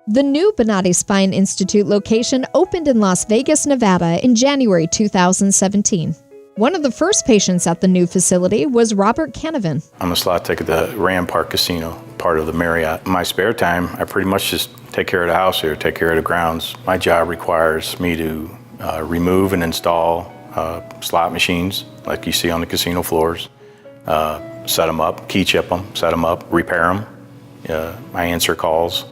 The new Bonati Spine Institute location opened in Las Vegas, Nevada in January 2017. One of the first patients at the new facility was Robert Canavan. I'm a slot tech at the Rampart Casino, part of the Marriott. In my spare time, I pretty much just take care of the house here, take care of the grounds. My job requires me to remove and install slot machines like you see on the casino floors, set them up, key chip them, set them up, repair them. I answer calls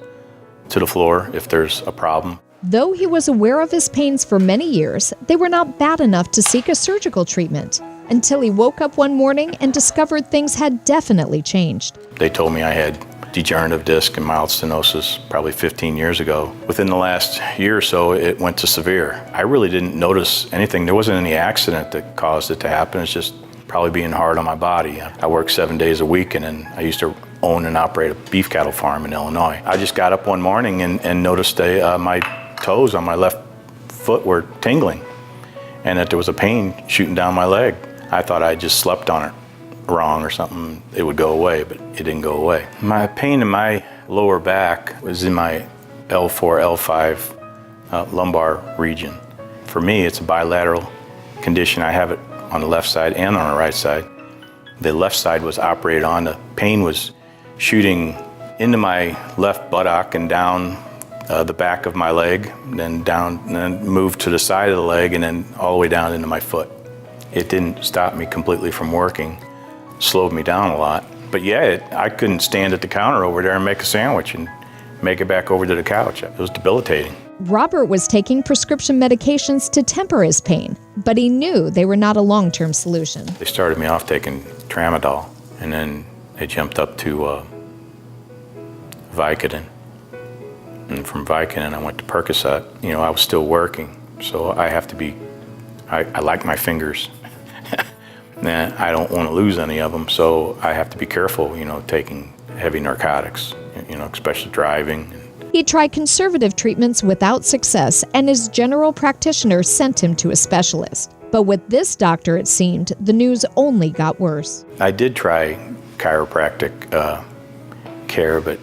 to the floor if there's a problem. Though he was aware of his pains for many years, they were not bad enough to seek a surgical treatment until he woke up one morning and discovered things had definitely changed. They told me I had degenerative disc and mild stenosis probably 15 years ago. Within the last year or so, it went to severe. I really didn't notice anything. There wasn't any accident that caused it to happen. It's just probably being hard on my body. I work 7 days a week, and then I used to own and operate a beef cattle farm in Illinois. I just got up one morning and noticed my toes on my left foot were tingling and that there was a pain shooting down my leg. I thought I just slept on it wrong or something. It would go away, but it didn't go away. My pain in my lower back was in my L4, L5 lumbar region. For me, it's a bilateral condition. I have it on the left side and on the right side. The left side was operated on. The pain was shooting into my left buttock and down the back of my leg, then down, and then moved to the side of the leg, and then all the way down into my foot. It didn't stop me completely from working, slowed me down a lot. But yeah, I couldn't stand at the counter over there and make a sandwich and make it back over to the couch. It was debilitating. Robert was taking prescription medications to temper his pain, but he knew they were not a long-term solution. They started me off taking tramadol, and then they jumped up to Vicodin. And from Vicodin, I went to Percocet. You know, I was still working, so I have to be, I like my fingers. And I don't want to lose any of them, so I have to be careful, you know, taking heavy narcotics, you know, especially driving. He tried conservative treatments without success, and his general practitioner sent him to a specialist. But with this doctor, it seemed, the news only got worse. I did try chiropractic care, but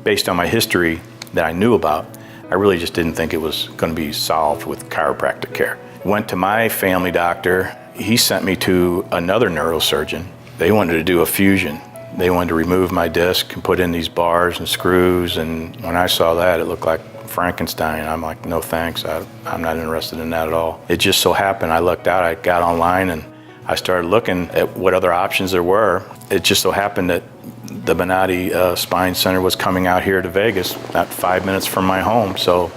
based on my history that I knew about, I really just didn't think it was going to be solved with chiropractic care. Went to my family doctor. He sent me to another neurosurgeon. They wanted to do a fusion. They wanted to remove my disc and put in these bars and screws, and when I saw that, it looked like Frankenstein. I'm like, no thanks, I'm not interested in that at all. It just so happened, I looked out, I got online and I started looking at what other options there were. It just so happened that the Bonati Spine Center was coming out here to Vegas, about 5 minutes from my home, so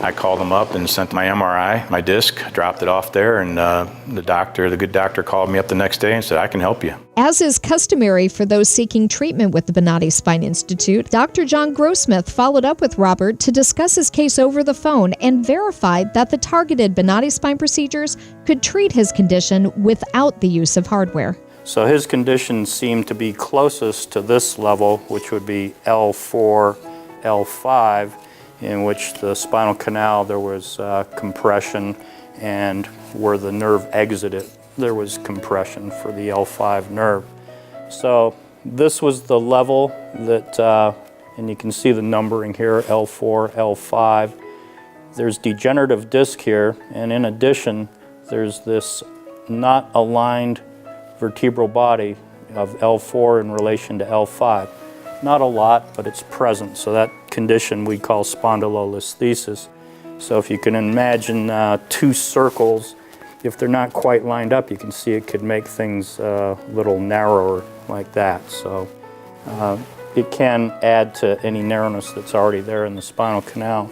I called them up and sent my MRI, my disc, dropped it off there, and the good doctor called me up the next day and said, I can help you. As is customary for those seeking treatment with the Bonati Spine Institute, Dr. John Grossmith followed up with Robert to discuss his case over the phone and verified that the targeted Bonati spine procedures could treat his condition without the use of hardware. So his condition seemed to be closest to this level, which would be L4, L5, in which the spinal canal, there was compression, and where the nerve exited, there was compression for the L5 nerve. So this was the level that, and you can see the numbering here, L4, L5. There's degenerative disc here, and in addition, there's this not aligned vertebral body of L4 in relation to L5. Not a lot, but it's present, so that condition we call spondylolisthesis. So if you can imagine two circles, if they're not quite lined up, you can see it could make things a little narrower like that. So it can add to any narrowness that's already there in the spinal canal.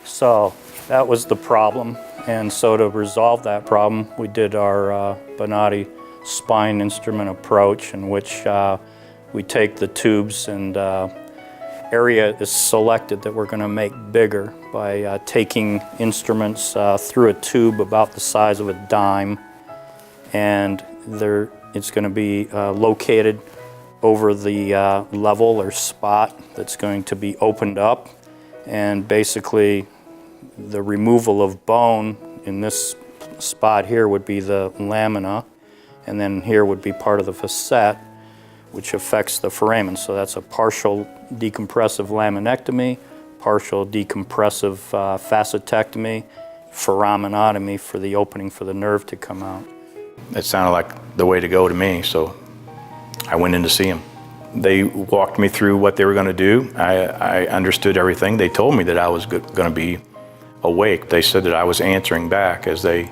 So that was the problem, and so to resolve that problem, we did our Bonati spine instrument approach, in which we take the tubes and area is selected that we're going to make bigger by taking instruments through a tube about the size of a dime, and it's going to be located over the level or spot that's going to be opened up, and basically the removal of bone in this spot here would be the lamina, and then here would be part of the facet, which affects the foramen. So that's a partial decompressive laminectomy, partial decompressive facetectomy, foraminotomy for the opening for the nerve to come out. It sounded like the way to go to me, so I went in to see them. They walked me through what they were going to do. I understood everything. They told me that I was going to be awake. They said that I was answering back as they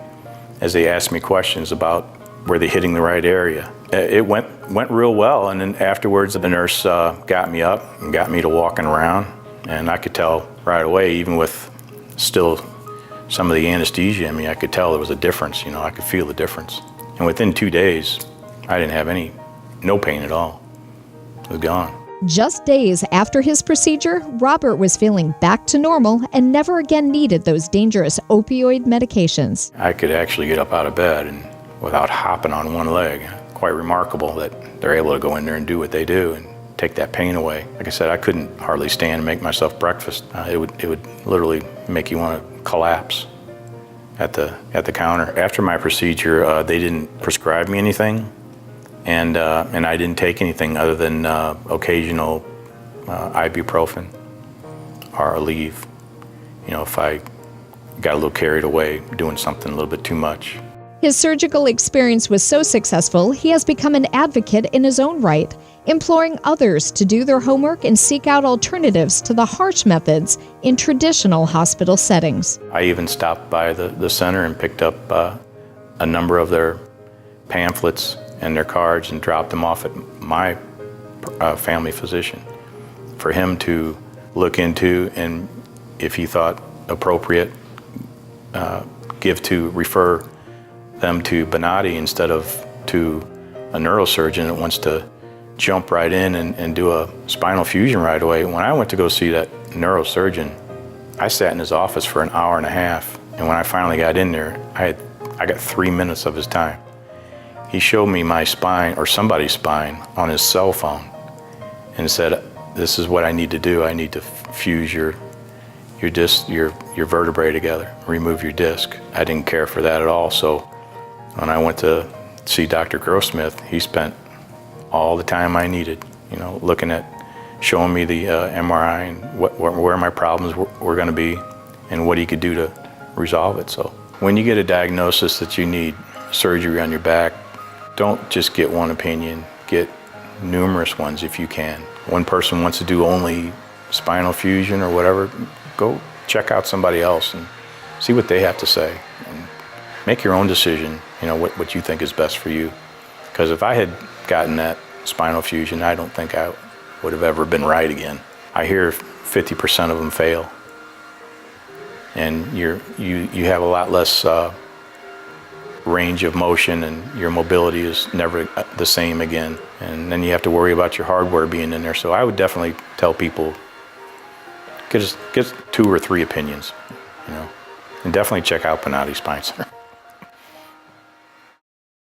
asked me questions about were they hitting the right area. It went real well, and then afterwards the nurse got me up and got me to walking around, and I could tell right away, even with still some of the anesthesia in me, I could tell there was a difference. You know, I could feel the difference. And within 2 days, I didn't have no pain at all. It was gone. Just days after his procedure, Robert was feeling back to normal and never again needed those dangerous opioid medications. I could actually get up out of bed and without hopping on one leg. Quite remarkable that they're able to go in there and do what they do and take that pain away. Like I said, I couldn't hardly stand and make myself breakfast. It would literally make you want to collapse at the counter. After my procedure, they didn't prescribe me anything, and I didn't take anything other than occasional ibuprofen or Aleve. You know, if I got a little carried away doing something a little bit too much. His surgical experience was so successful, he has become an advocate in his own right, imploring others to do their homework and seek out alternatives to the harsh methods in traditional hospital settings. I even stopped by the center and picked up a number of their pamphlets and their cards and dropped them off at my family physician for him to look into, and if he thought appropriate, refer them to Bonatti instead of to a neurosurgeon that wants to jump right in and do a spinal fusion right away. When I went to go see that neurosurgeon, I sat in his office for an hour and a half, and when I finally got in there, I got 3 minutes of his time. He showed me my spine, or somebody's spine, on his cell phone and said, "This is what I need to do. I need to fuse your disc, your vertebrae together, remove your disc." I didn't care for that at all, so when I went to see Dr. Grossmith, he spent all the time I needed, you know, looking at, showing me the MRI and where my problems were going to be and what he could do to resolve it. So when you get a diagnosis that you need surgery on your back, don't just get one opinion, get numerous ones if you can. One person wants to do only spinal fusion or whatever, go check out somebody else and see what they have to say. And make your own decision, you know, what you think is best for you. Because if I had gotten that spinal fusion, I don't think I would have ever been right again. I hear 50% of them fail. And you have a lot less range of motion, and your mobility is never the same again. And then you have to worry about your hardware being in there. So I would definitely tell people, get 2 or 3 opinions, you know, and definitely check out Bonatti Spine Center.